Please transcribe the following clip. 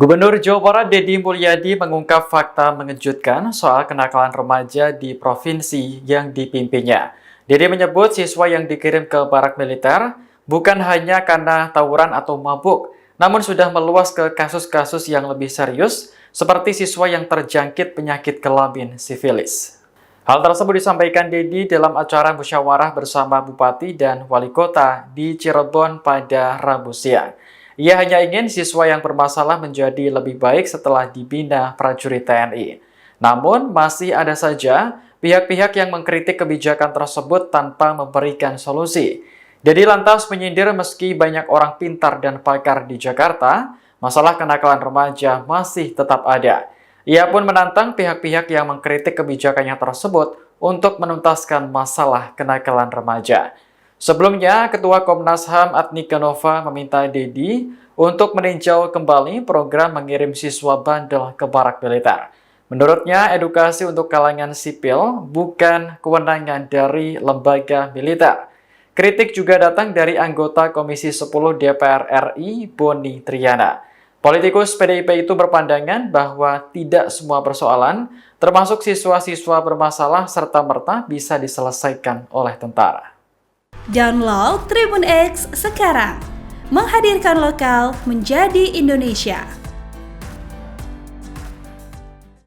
Gubernur Jawa Barat Deddy Mulyadi mengungkap fakta mengejutkan soal kenakalan remaja di provinsi yang dipimpinnya. Deddy menyebut siswa yang dikirim ke barak militer bukan hanya karena tawuran atau mabuk, namun sudah meluas ke kasus-kasus yang lebih serius seperti siswa yang terjangkit penyakit kelamin sifilis. Hal tersebut disampaikan Deddy dalam acara musyawarah bersama Bupati dan Wali Kota di Cirebon pada Rabu siang. Ia hanya ingin siswa yang bermasalah menjadi lebih baik setelah dibina prajurit TNI. Namun, masih ada saja pihak-pihak yang mengkritik kebijakan tersebut tanpa memberikan solusi. Jadi lantas menyindir meski banyak orang pintar dan pakar di Jakarta, masalah kenakalan remaja masih tetap ada. Ia pun menantang pihak-pihak yang mengkritik kebijakannya tersebut untuk menuntaskan masalah kenakalan remaja. Sebelumnya, Ketua Komnas HAM Adnika Nova meminta Deddy untuk meninjau kembali program mengirim siswa bandel ke barak militer. Menurutnya, edukasi untuk kalangan sipil bukan kewenangan dari lembaga militer. Kritik juga datang dari anggota Komisi 10 DPR RI, Boni Triana. Politikus PDIP itu berpandangan bahwa tidak semua persoalan, termasuk siswa-siswa bermasalah serta-merta bisa diselesaikan oleh tentara. Download Tribun X sekarang, menghadirkan lokal menjadi Indonesia.